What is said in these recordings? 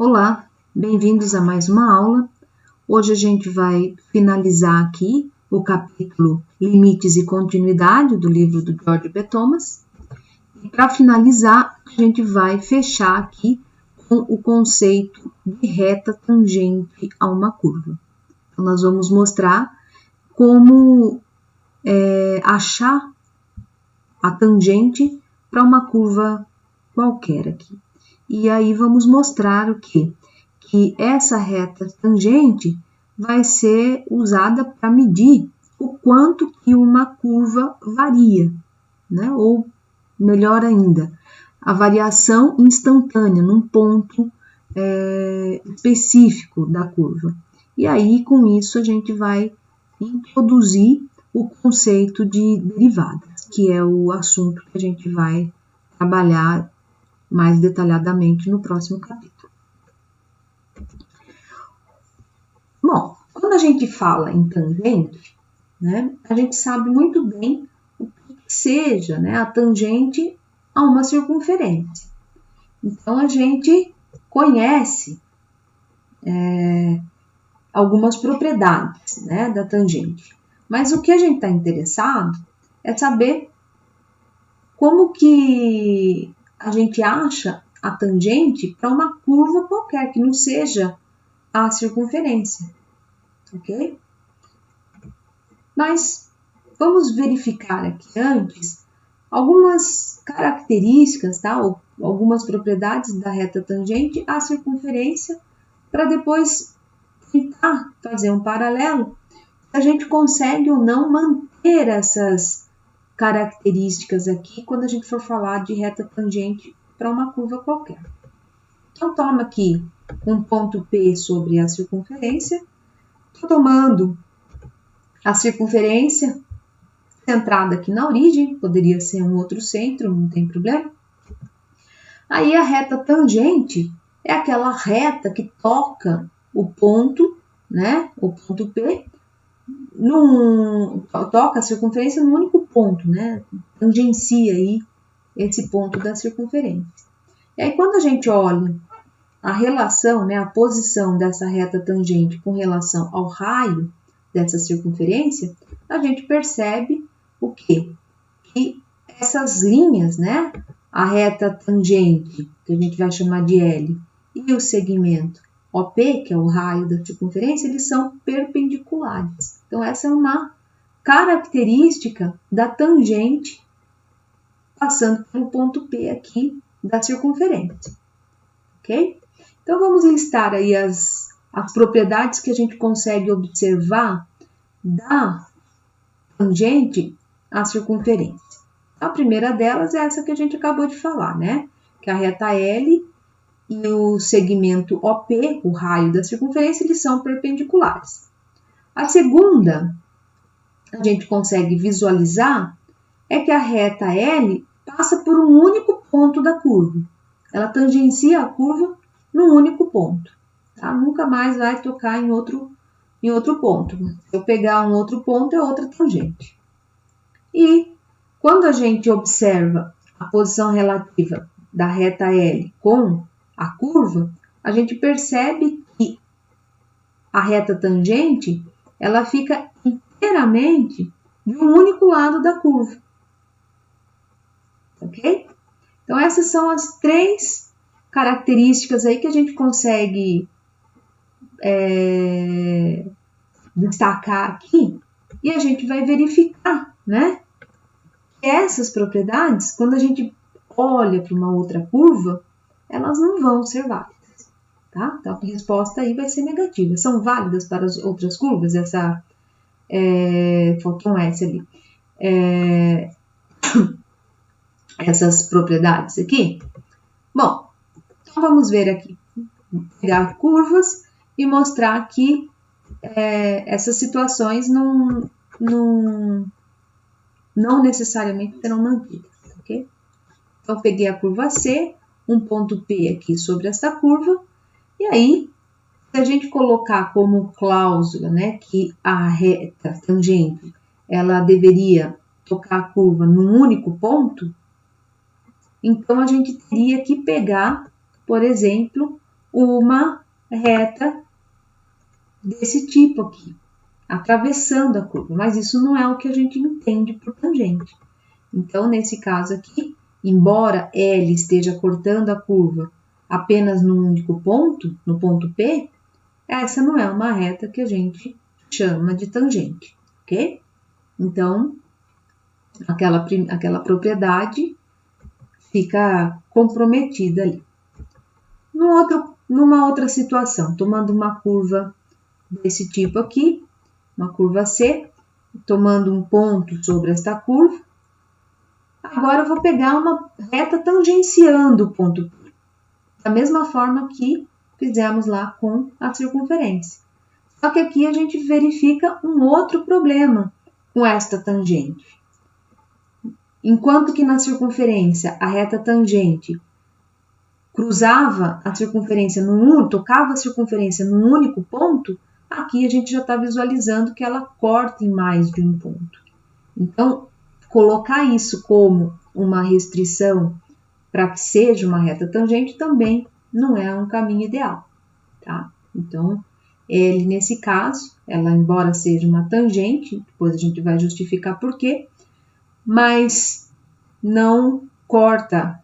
Olá, bem-vindos a mais uma aula. Hoje a gente vai finalizar aqui o capítulo Limites e Continuidade do livro do George B. Thomas. E para finalizar, a gente vai fechar aqui com o conceito de reta tangente a uma curva. Então, nós vamos mostrar como achar a tangente para uma curva qualquer aqui. E aí vamos mostrar o quê? Que essa reta tangente vai ser usada para medir o quanto que uma curva varia, né? Ou melhor ainda, a variação instantânea num ponto específico da curva. E aí, com isso, a gente vai introduzir o conceito de derivadas, que é o assunto que a gente vai trabalhar mais detalhadamente no próximo capítulo. Bom, quando a gente fala em tangente, né, a gente sabe muito bem o que seja, né, a tangente a uma circunferência. Então, a gente conhece algumas propriedades, né, da tangente. Mas o que a gente está interessado é saber como que a gente acha a tangente para uma curva qualquer, que não seja a circunferência, ok? Mas vamos verificar aqui antes algumas características, tá? Ou algumas propriedades da reta tangente à circunferência, para depois tentar fazer um paralelo, se a gente consegue ou não manter essas características aqui quando a gente for falar de reta tangente para uma curva qualquer. Então, toma aqui um ponto P sobre a circunferência. Estou tomando a circunferência centrada aqui na origem, poderia ser um outro centro, não tem problema. Aí a reta tangente é aquela reta que toca o ponto, né? O ponto P, toca a circunferência num único ponto, né? Tangencia aí esse ponto da circunferência. E aí, quando a gente olha a relação, né, a posição dessa reta tangente com relação ao raio dessa circunferência, a gente percebe o quê? Que essas linhas, né, a reta tangente, que a gente vai chamar de L, e o segmento OP, que é o raio da circunferência, eles são perpendiculares. Então, essa é uma característica da tangente passando pelo ponto P aqui da circunferência, ok? Então, vamos listar aí as propriedades que a gente consegue observar da tangente à circunferência. A primeira delas é essa que a gente acabou de falar, né? Que a reta L e o segmento OP, o raio da circunferência, eles são perpendiculares. A segunda, a gente consegue visualizar, é que a reta L passa por um único ponto da curva. Ela tangencia a curva num único ponto, tá? Nunca mais vai tocar em outro ponto. Se eu pegar um outro ponto, é outra tangente. E quando a gente observa a posição relativa da reta L com a curva, a gente percebe que a reta tangente, ela fica inteiramente de um único lado da curva, ok? Então, essas são as três características aí que a gente consegue destacar aqui, e a gente vai verificar, né, que essas propriedades, quando a gente olha para uma outra curva, elas não vão ser válidas, tá? Então, a resposta aí vai ser negativa. São válidas para as outras curvas? Faltou um S ali. Essas propriedades aqui? Bom, então vamos ver aqui, pegar curvas e mostrar que essas situações não necessariamente serão mantidas, ok? Então, peguei a curva C, um ponto P aqui sobre essa curva, e aí, se a gente colocar como cláusula, né, que a reta tangente, ela deveria tocar a curva num único ponto, então a gente teria que pegar, por exemplo, uma reta desse tipo aqui, atravessando a curva, mas isso não é o que a gente entende por tangente. Então, nesse caso aqui, embora L esteja cortando a curva apenas num único ponto, no ponto P, essa não é uma reta que a gente chama de tangente, ok? Então, aquela propriedade fica comprometida ali. Numa outra situação, tomando uma curva desse tipo aqui, uma curva C, tomando um ponto sobre esta curva, agora eu vou pegar uma reta tangenciando o ponto P, da mesma forma que fizemos lá com a circunferência. Só que aqui a gente verifica um outro problema com esta tangente. Enquanto que na circunferência a reta tangente cruzava a circunferência tocava a circunferência num único ponto, aqui a gente já está visualizando que ela corta em mais de um ponto. Então, colocar isso como uma restrição para que seja uma reta tangente também não é um caminho ideal, tá? Então, L nesse caso, ela embora seja uma tangente, depois a gente vai justificar por quê, mas não corta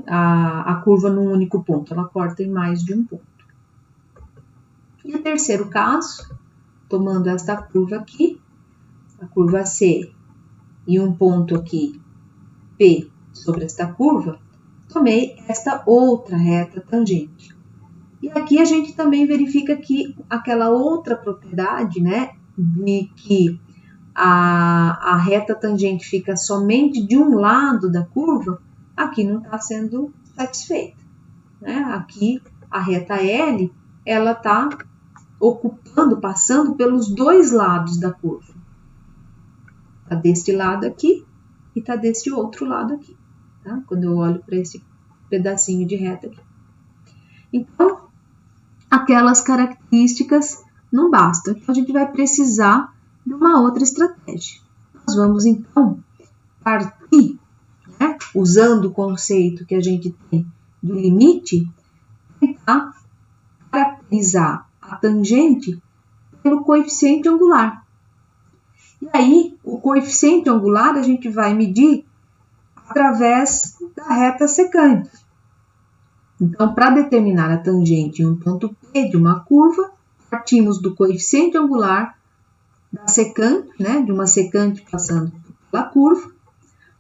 a curva num único ponto, ela corta em mais de um ponto. E o terceiro caso, tomando esta curva aqui, a curva C, e um ponto aqui, P, sobre esta curva, tomei esta outra reta tangente. E aqui a gente também verifica que aquela outra propriedade, né, de que a reta tangente fica somente de um lado da curva, aqui não está sendo satisfeita, né? Aqui a reta L, ela está passando pelos dois lados da curva. Está deste lado aqui e está deste outro lado aqui, tá? Quando eu olho para esse pedacinho de reta aqui. Então, aquelas características não bastam. Então, a gente vai precisar de uma outra estratégia. Nós vamos, então, partir, né, usando o conceito que a gente tem do limite, tentar caracterizar a tangente pelo coeficiente angular. E aí, o coeficiente angular a gente vai medir através da reta secante. Então, para determinar a tangente em um ponto P de uma curva, partimos do coeficiente angular da secante, né, de uma secante passando pela curva,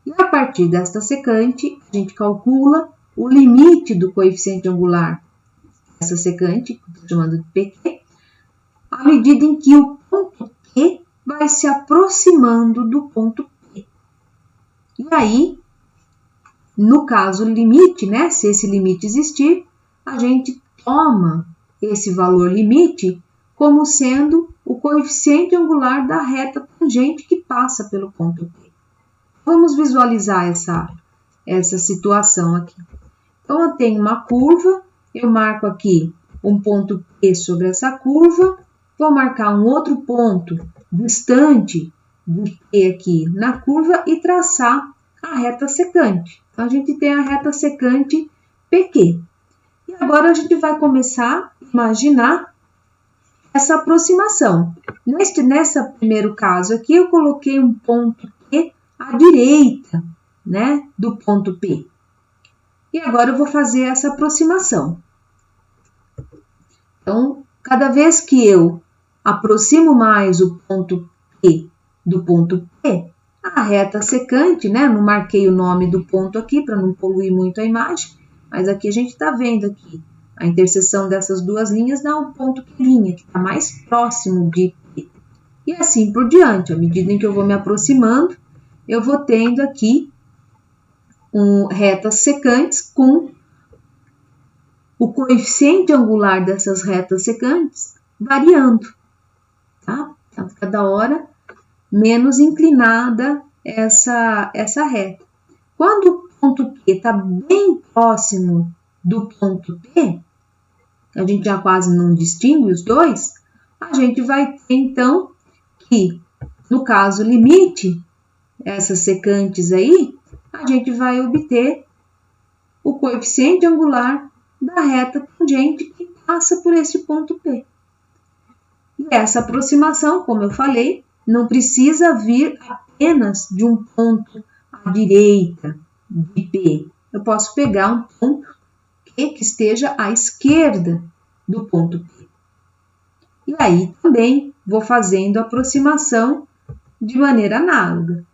e a partir desta secante, a gente calcula o limite do coeficiente angular dessa secante, que estou chamando de PQ, à medida em que o ponto Q vai se aproximando do ponto P. E aí, no caso limite, né, se esse limite existir, a gente toma esse valor limite como sendo o coeficiente angular da reta tangente que passa pelo ponto P. Vamos visualizar essa situação aqui. Então, eu tenho uma curva, eu marco aqui um ponto P sobre essa curva, vou marcar um outro ponto distante de P aqui na curva e traçar a reta secante. Então, a gente tem a reta secante PQ. E agora a gente vai começar a imaginar essa aproximação. Nesse primeiro caso aqui, eu coloquei um ponto Q à direita, né, do ponto P. E agora eu vou fazer essa aproximação. Então, cada vez que eu aproximo mais o ponto P do ponto P, a reta secante, né, não marquei o nome do ponto aqui para não poluir muito a imagem, mas aqui a gente está vendo aqui a interseção dessas duas linhas dá um ponto Q', que está mais próximo de P. E assim por diante, à medida em que eu vou me aproximando, eu vou tendo aqui retas secantes com o coeficiente angular dessas retas secantes variando, tá? Então, cada hora menos inclinada essa reta. Quando o ponto Q está bem próximo do ponto P, a gente já quase não distingue os dois, a gente vai ter então que, no caso limite, essas secantes aí, a gente vai obter o coeficiente angular da reta tangente que passa por este ponto P. E essa aproximação, como eu falei, não precisa vir apenas de um ponto à direita de P. Eu posso pegar um ponto Q que esteja à esquerda do ponto P. E aí também vou fazendo a aproximação de maneira análoga.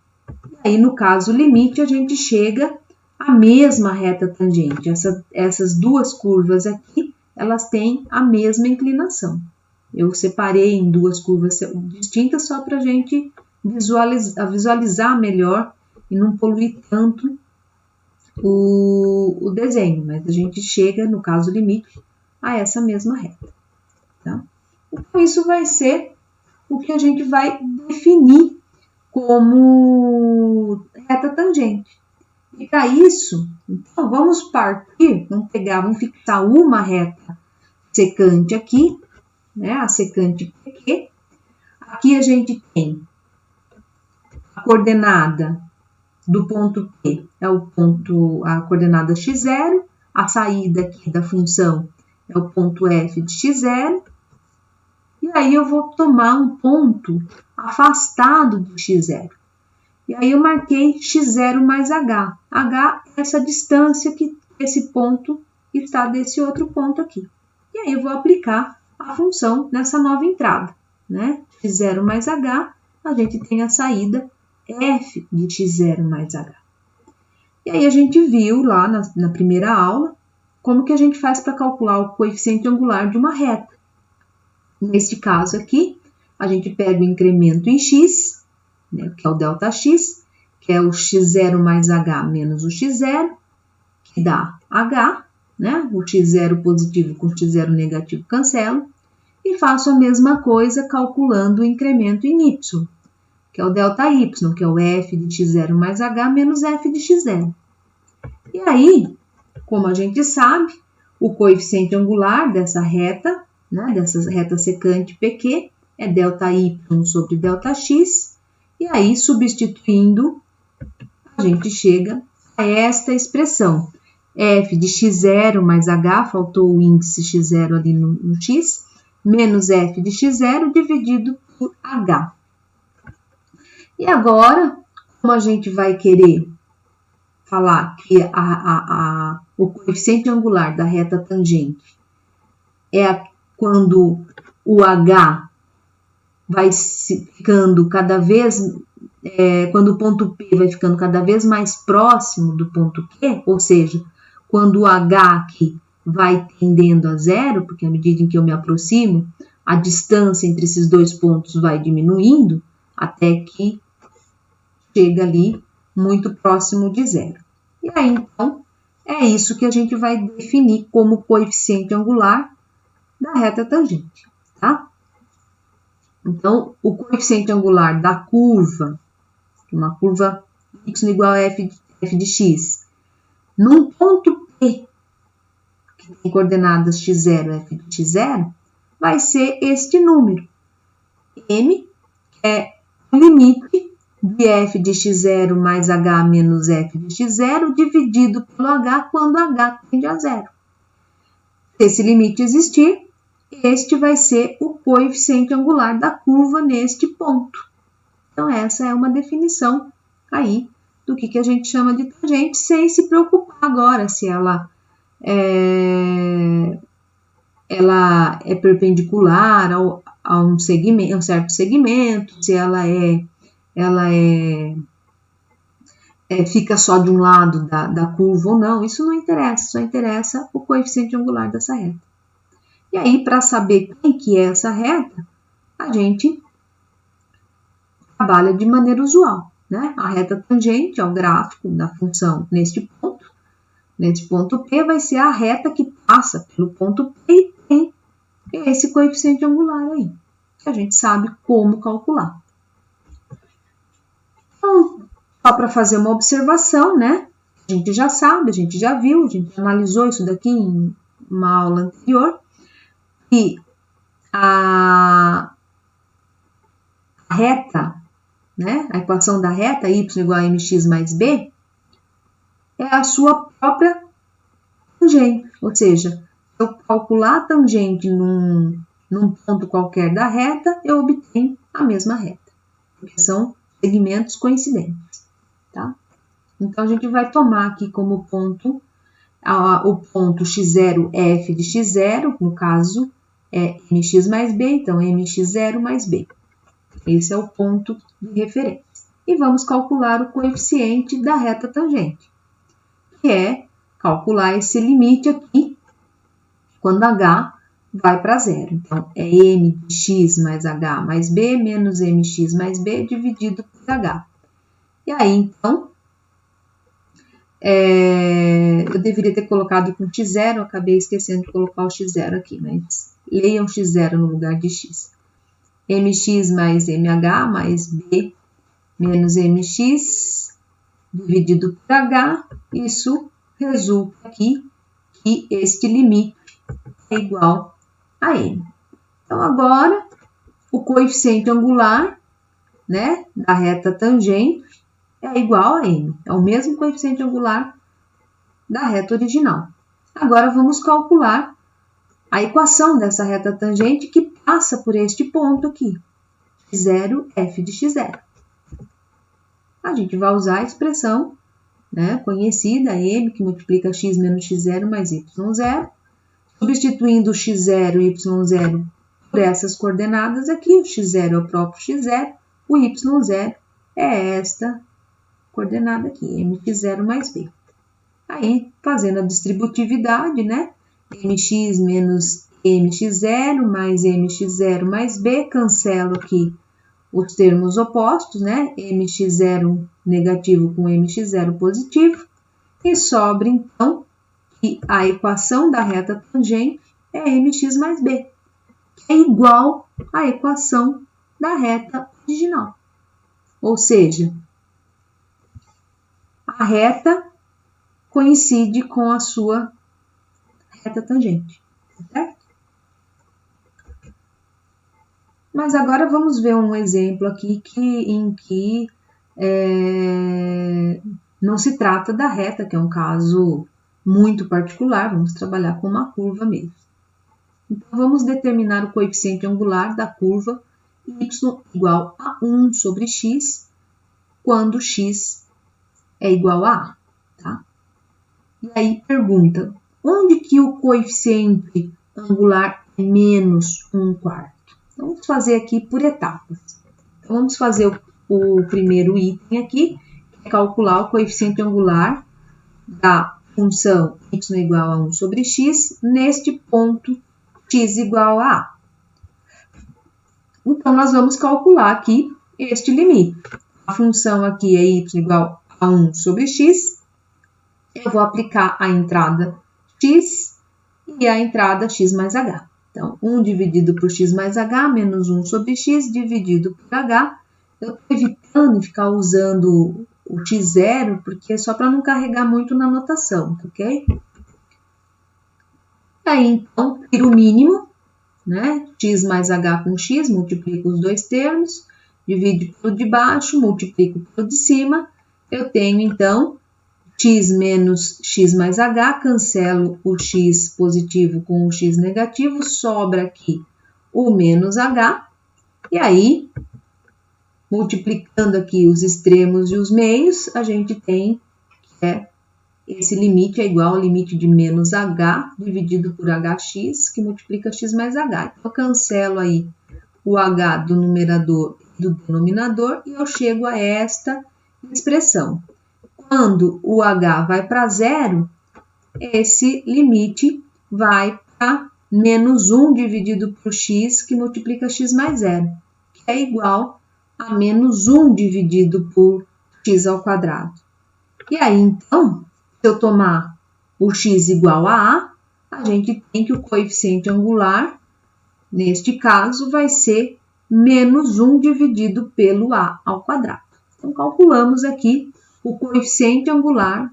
E aí, no caso limite, a gente chega à mesma reta tangente. Essas duas curvas aqui, elas têm a mesma inclinação. Eu separei em duas curvas distintas só para a gente visualizar melhor e não poluir tanto o desenho, mas a gente chega, no caso limite, a essa mesma reta. Tá? Então, isso vai ser o que a gente vai definir como reta tangente. E para isso, então, vamos fixar uma reta secante aqui, né, a secante PQ. Aqui a gente tem a coordenada do ponto P, a coordenada x0, a saída aqui da função é o ponto f de x0, e aí eu vou tomar um ponto afastado de x0. E aí eu marquei x0 mais h. H é essa distância que esse ponto está desse outro ponto aqui. E aí eu vou aplicar a função nessa nova entrada, né? x0 mais h, a gente tem a saída f de x0 mais h. E aí a gente viu lá na primeira aula como que a gente faz para calcular o coeficiente angular de uma reta. Neste caso aqui, a gente pega o incremento em x, né, que é o ΔX, que é o x0 mais h menos o x0, que dá h, né? O x0 positivo com o x0 negativo cancela, e faço a mesma coisa calculando o incremento em y, que é o ΔY, que é o f de x0 mais h menos f de x0. E aí, como a gente sabe, o coeficiente angular dessa reta, né, dessa reta secante PQ, é ΔY sobre ΔX, e aí, substituindo, a gente chega a esta expressão, f de x0 mais h, faltou o índice x0 ali no x, menos f de x0 dividido por h. E agora, como a gente vai querer falar que o coeficiente angular da reta tangente é quando o h vai ficando cada vez, quando o ponto P vai ficando cada vez mais próximo do ponto Q, ou seja, quando o h aqui vai tendendo a zero, porque à medida em que eu me aproximo, a distância entre esses dois pontos vai diminuindo, até que chega ali muito próximo de zero. E aí, então, é isso que a gente vai definir como coeficiente angular da reta tangente, tá? Então, o coeficiente angular da curva, uma curva y igual a f de x, num ponto P, que tem coordenadas x0 e f de x0, vai ser este número, m, que é o limite de f de x0 mais h menos f de x0 dividido pelo h quando h tende a zero. Se esse limite existir, este vai ser o coeficiente angular da curva neste ponto. Então, essa é uma definição aí do que a gente chama de tangente, sem se preocupar agora se ela é perpendicular a um certo segmento, se ela fica só de um lado da curva ou não. Isso não interessa, só interessa o coeficiente angular dessa reta. E aí, para saber quem que é essa reta, a gente trabalha de maneira usual, né? A reta tangente é o gráfico da função neste ponto. Neste ponto P vai ser a reta que passa pelo ponto P e tem esse coeficiente angular aí, que a gente sabe como calcular. Então, só para fazer uma observação, né? A gente já sabe, a gente já viu, a gente analisou isso daqui em uma aula anterior, que a reta, né, a equação da reta y igual a mx mais b é a sua própria tangente. Ou seja, se eu calcular a tangente num ponto qualquer da reta, eu obtenho a mesma reta, porque são segmentos coincidentes, tá? Então, a gente vai tomar aqui como ponto o ponto x0, f de x0, no caso é mx mais b, então mx0 mais b. Esse é o ponto de referência. E vamos calcular o coeficiente da reta tangente, que é calcular esse limite aqui, quando h vai para zero. Então, é m de x mais h mais b menos mx mais b dividido por h. E aí, então, eu deveria ter colocado com x0, eu acabei esquecendo de colocar o x0 aqui, mas leiam x0 no lugar de x. mx mais mh mais b menos mx dividido por h, isso resulta aqui que este limite é igual a m. Então, agora, o coeficiente angular, né, da reta tangente é igual a m. É o mesmo coeficiente angular da reta original. Agora, vamos calcular a equação dessa reta tangente que passa por este ponto aqui, x0, f de x0. A gente vai usar a expressão, né, conhecida, m, que multiplica x menos x0 mais y0, substituindo o x0 e y0 por essas coordenadas aqui, o x0 é o próprio x0, o y0 é esta coordenada aqui, mx0 mais b. Aí, fazendo a distributividade, né, mx menos mx0 mais mx0 mais b, cancelo aqui os termos opostos, né, mx0 negativo com mx0 positivo, e sobra, então, que a equação da reta tangente é mx mais b, que é igual à equação da reta original. Ou seja, a reta coincide com a sua reta tangente, certo? Mas agora vamos ver um exemplo aqui em que não se trata da reta, que é um caso muito particular, vamos trabalhar com uma curva mesmo. Então, vamos determinar o coeficiente angular da curva y igual a 1 sobre x, quando x é igual a a, tá? E aí pergunta, onde que o coeficiente angular é menos 1/4? Então, vamos fazer aqui por etapas. Então, vamos fazer o primeiro item aqui, que é calcular o coeficiente angular da função y igual a 1 sobre x, neste ponto x igual a a. Então, nós vamos calcular aqui este limite. A função aqui é y igual a 1 sobre x. Eu vou aplicar a entrada x e a entrada x mais h. Então, 1 dividido por x mais h, menos 1 sobre x, dividido por h. Eu estou evitando ficar usando o x0, porque é só para não carregar muito na notação, ok? Aí, então, tiro o mínimo, né? X mais h com x, multiplico os dois termos, divido pelo de baixo, multiplico pelo de cima. Eu tenho, então, x menos x mais h, cancelo o x positivo com o x negativo, sobra aqui o menos h, e aí, multiplicando aqui os extremos e os meios, a gente tem que esse limite é igual ao limite de menos h dividido por hx, que multiplica x mais h. Então, eu cancelo aí o h do numerador e do denominador, e eu chego a esta expressão. Quando o h vai para zero, esse limite vai para menos 1 dividido por x, que multiplica x mais zero, que é igual a menos 1 dividido por x ao quadrado. E aí, então, se eu tomar o x igual a gente tem que o coeficiente angular, neste caso, vai ser menos 1 dividido pelo a ao quadrado. Então, calculamos aqui o coeficiente angular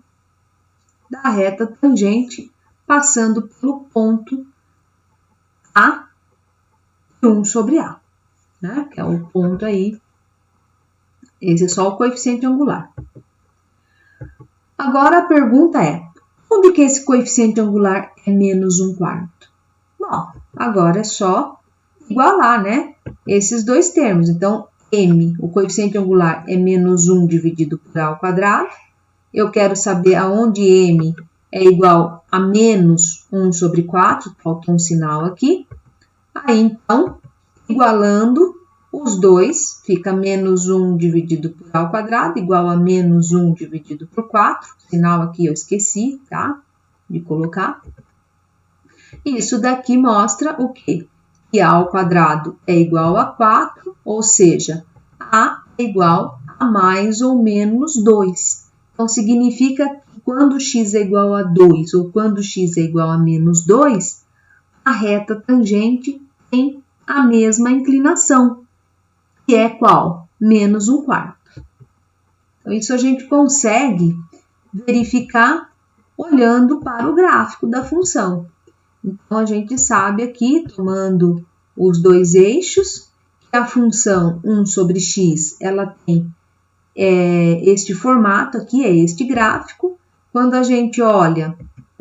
da reta tangente passando pelo ponto A e 1 sobre A, né? Que é o ponto aí, esse é só o coeficiente angular. Agora a pergunta é, onde que esse coeficiente angular é menos 1/4? Bom, agora é só igualar, né? Esses dois termos. Então, m, o coeficiente angular, é menos 1 dividido por a ao quadrado. Eu quero saber aonde m é igual a menos 1/4, falta um sinal aqui. Aí, então, igualando os dois, fica menos 1 dividido por a ao quadrado, igual a menos 1 dividido por 4. Sinal aqui eu esqueci, tá? De colocar. Isso daqui mostra o quê? Que a ao quadrado é igual a 4, ou seja, a é igual a mais ou menos 2. Então, significa que quando x é igual a 2 ou quando x é igual a menos 2, a reta tangente tem a mesma inclinação, que é qual? Menos 1/4. Então, isso a gente consegue verificar olhando para o gráfico da função. Então, a gente sabe aqui, tomando os dois eixos, que a função 1/x, ela tem este formato aqui, é este gráfico. Quando a gente olha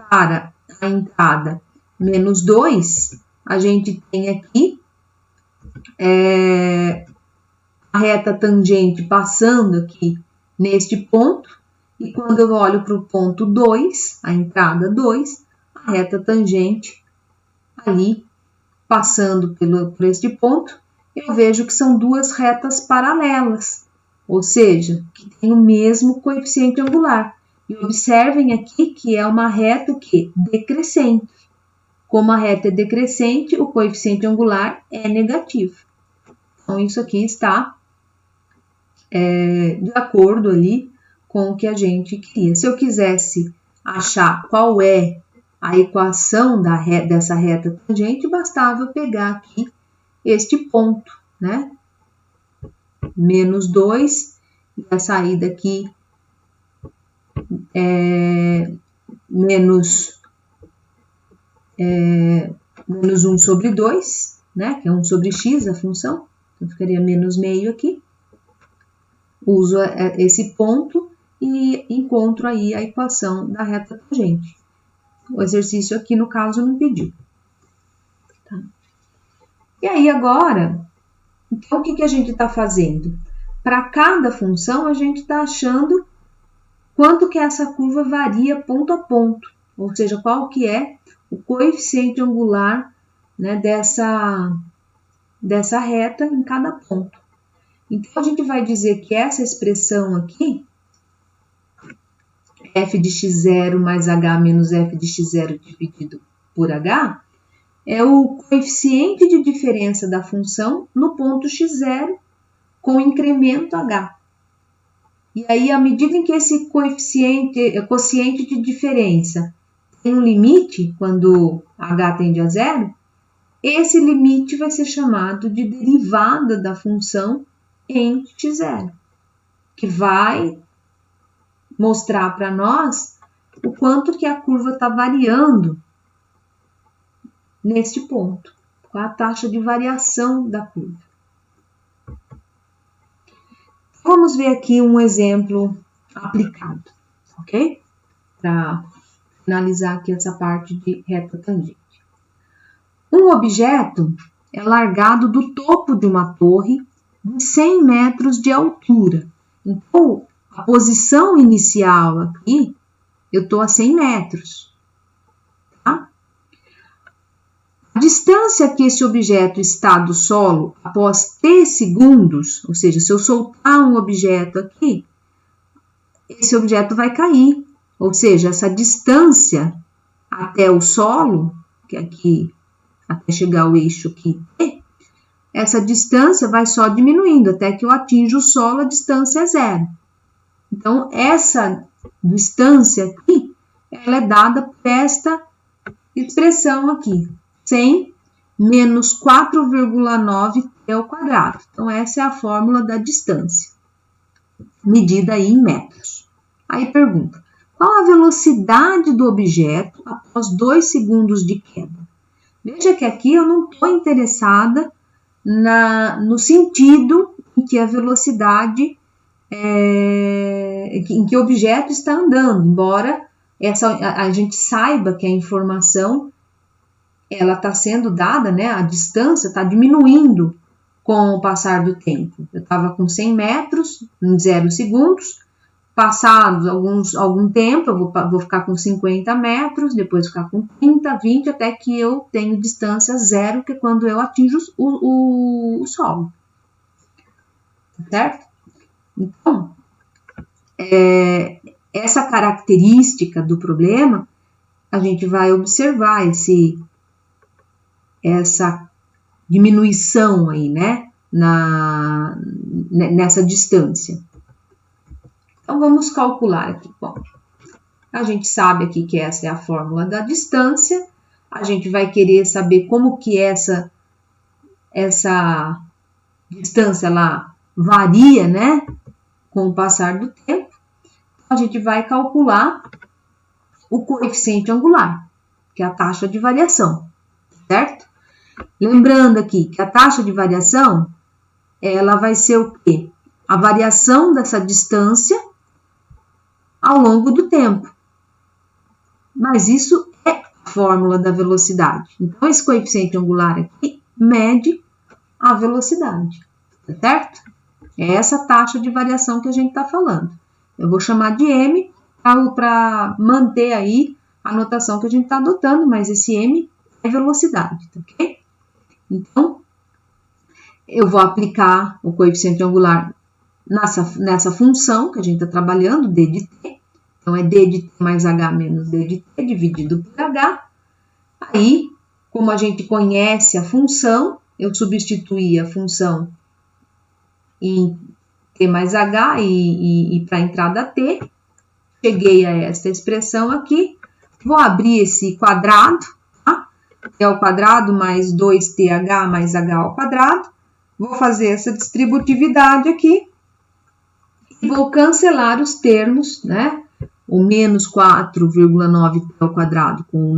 para a entrada menos 2, a gente tem aqui a reta tangente passando aqui neste ponto, e quando eu olho para o ponto 2, a entrada 2, a reta tangente ali passando por este ponto, eu vejo que são duas retas paralelas, ou seja, que tem o mesmo coeficiente angular. E observem aqui que é uma reta que decrescente. Como a reta é decrescente, o coeficiente angular é negativo. Então, isso aqui está de acordo ali com o que a gente queria. Se eu quisesse achar qual é a equação dessa reta tangente, bastava pegar aqui este ponto, né? Menos 2, vai sair daqui menos 1/2, né? Que é 1/x a função. Então, ficaria menos meio aqui. Uso esse ponto e encontro aí a equação da reta tangente. O exercício aqui, no caso, não pediu. Tá? E aí, agora, então, o que a gente está fazendo? Para cada função, a gente está achando quanto que essa curva varia ponto a ponto, ou seja, qual que é o coeficiente angular, né, dessa reta em cada ponto. Então, a gente vai dizer que essa expressão aqui, f de x0 mais h menos f de x0 dividido por h, é o coeficiente de diferença da função no ponto x0 com incremento h. E aí, à medida em que esse quociente de diferença tem um limite, quando h tende a zero, esse limite vai ser chamado de derivada da função em x0, que vai mostrar para nós o quanto que a curva está variando neste ponto, qual a taxa de variação da curva. Vamos ver aqui um exemplo aplicado, ok? Para finalizar aqui essa parte de reta tangente. Um objeto é largado do topo de uma torre de 100 metros de altura. Então, a posição inicial aqui, eu estou a 100 metros. Tá? A distância que esse objeto está do solo após t segundos, ou seja, se eu soltar um objeto aqui, esse objeto vai cair. Ou seja, essa distância até o solo, que é aqui, até chegar ao eixo aqui, essa distância vai só diminuindo, até que eu atinja o solo, a distância é zero. Então, essa distância aqui, ela é dada por esta expressão aqui, 100 menos 4,9 t ao quadrado. Então, essa é a fórmula da distância, medida aí em metros. Aí pergunta, qual a velocidade do objeto após 2 segundos de queda? Veja que aqui eu não estou interessada no sentido em que a velocidade, em que o objeto está andando, embora a gente saiba que a informação ela está sendo dada, né? A distância está diminuindo com o passar do tempo. Eu estava com 100 metros em 0 segundos, passados algum tempo, eu vou ficar com 50 metros, depois ficar com 30, 20, até que eu tenho distância zero, que é quando eu atinjo o solo. Certo? Então, essa característica do problema, a gente vai observar essa diminuição aí, né, nessa distância. Então, vamos calcular aqui. Bom, a gente sabe aqui que essa é a fórmula da distância. A gente vai querer saber como que essa distância lá varia, né, com o passar do tempo. A gente vai calcular o coeficiente angular, que é a taxa de variação, certo? Lembrando aqui que a taxa de variação, ela vai ser o quê? A variação dessa distância ao longo do tempo. Mas isso é a fórmula da velocidade. Então, esse coeficiente angular aqui mede a velocidade, certo? É essa taxa de variação que a gente está falando. Eu vou chamar de M para manter aí a notação que a gente está adotando, mas esse M é velocidade, tá ok? Então, eu vou aplicar o coeficiente angular nessa função que a gente está trabalhando, d de t. Então, é d de t mais h menos d de t dividido por h. Aí, como a gente conhece a função, eu substituí a função em t mais h e para a entrada t. Cheguei a esta expressão aqui. Vou abrir esse quadrado, tá? T ao quadrado mais 2th mais h ao quadrado. Vou fazer essa distributividade aqui. E vou cancelar os termos, né? O menos 4,9t ao quadrado com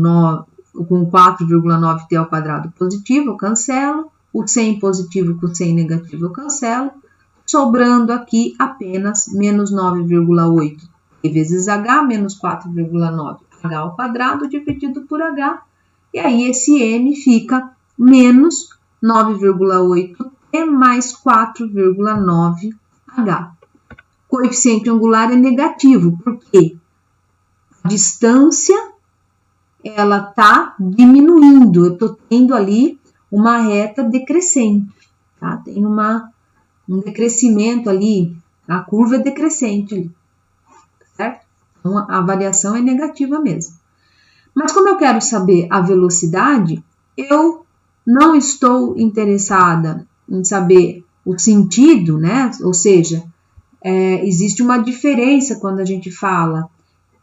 4,9t ao quadrado positivo, eu cancelo. O 100 positivo com 100 negativo, eu cancelo. Sobrando aqui apenas menos 9,8t vezes h, menos 4,9h ao quadrado dividido por h. E aí esse m fica menos 9,8t mais 4,9h. O coeficiente angular é negativo, porque a distância ela está diminuindo. Eu estou tendo ali uma reta decrescente, tá? Tem um decrescimento ali, a curva é decrescente ali, certo? Então, a variação é negativa mesmo. Mas como eu quero saber a velocidade, eu não estou interessada em saber o sentido, né? Ou seja, existe uma diferença quando a gente fala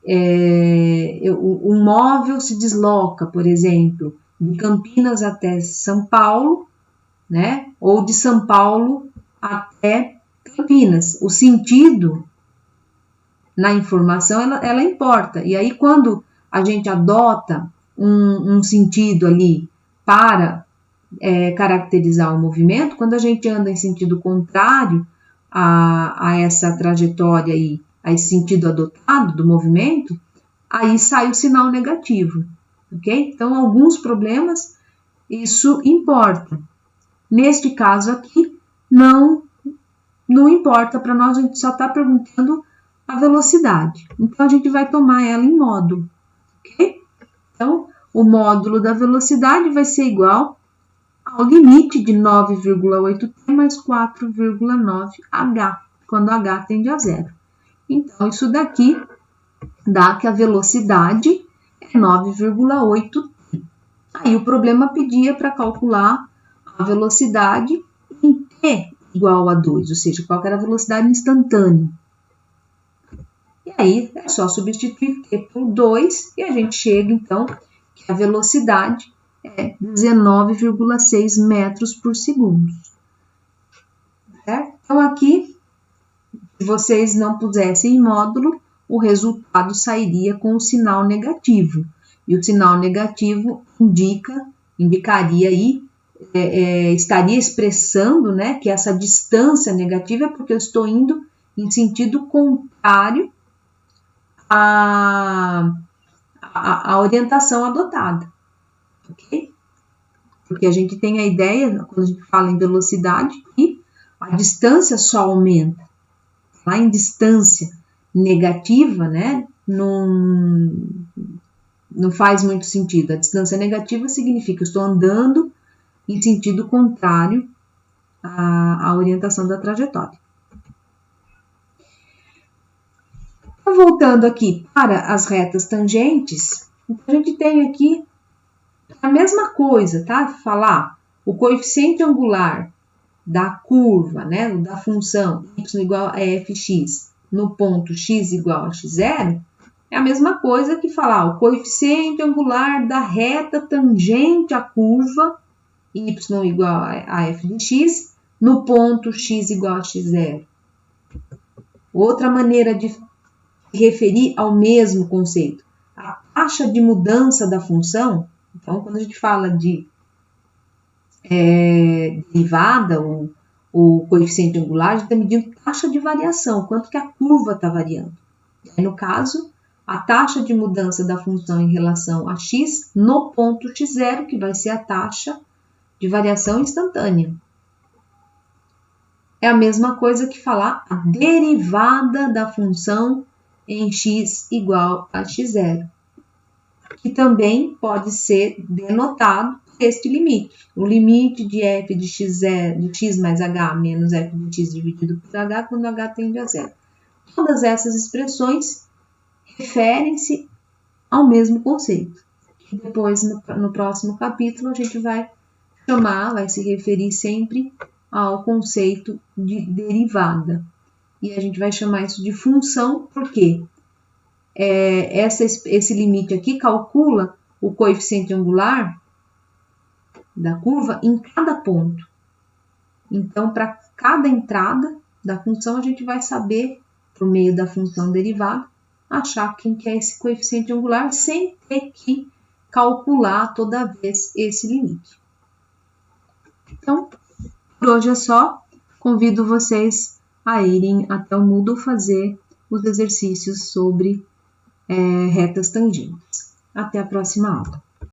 um móvel se desloca, por exemplo, de Campinas até São Paulo, né? Ou de São Paulo até Campinas. O sentido na informação, ela importa. E aí, quando a gente adota um sentido ali para caracterizar o movimento, quando a gente anda em sentido contrário a essa trajetória aí, a esse sentido adotado do movimento, aí sai o sinal negativo, ok? Então, alguns problemas, isso importa. Neste caso aqui, não importa para nós, a gente só está perguntando a velocidade. Então, a gente vai tomar ela em módulo, ok? Então, o módulo da velocidade vai ser igual ao limite de 9,8t mais 4,9h, quando h tende a zero. Então, isso daqui dá que a velocidade é 9,8t. Aí, o problema pedia para calcular a velocidade em t igual a 2, ou seja, qual era a velocidade instantânea. E aí, é só substituir t por 2 e a gente chega, então, que a velocidade é 19,6 metros por segundo. Certo? Então, aqui, se vocês não pusessem em módulo, o resultado sairia com o sinal negativo. E o sinal negativo indicaria aí, estaria expressando, né, que essa distância negativa é porque eu estou indo em sentido contrário a orientação adotada, ok? Porque a gente tem a ideia, quando a gente fala em velocidade, que a distância só aumenta. Lá em distância negativa, né, não faz muito sentido. A distância negativa significa que eu estou andando em sentido contrário à orientação da trajetória. Voltando aqui para as retas tangentes, a gente tem aqui a mesma coisa, tá? Falar o coeficiente angular da curva, né, da função y igual a fx no ponto x igual a x0, é a mesma coisa que falar o coeficiente angular da reta tangente à curva y igual a f de x no ponto x igual a x0. Outra maneira de referir ao mesmo conceito, a taxa de mudança da função. Então, quando a gente fala de derivada ou o coeficiente angular, a gente está medindo taxa de variação, quanto que a curva está variando. E aí, no caso, a taxa de mudança da função em relação a x no ponto x0, que vai ser a taxa de variação instantânea. É a mesma coisa que falar a derivada da função em x igual a x0, que também pode ser denotado por este limite. O limite de f de x0, de x mais h menos f de x dividido por h, quando h tende a zero. Todas essas expressões referem-se ao mesmo conceito. E depois, no próximo capítulo, a gente vai se referir sempre ao conceito de derivada. E a gente vai chamar isso de função, porque esse limite aqui calcula o coeficiente angular da curva em cada ponto. Então, para cada entrada da função, a gente vai saber, por meio da função derivada, achar quem que é esse coeficiente angular sem ter que calcular toda vez esse limite. Então, por hoje é só. Convido vocês a irem até o Moodle fazer os exercícios sobre retas tangentes. Até a próxima aula.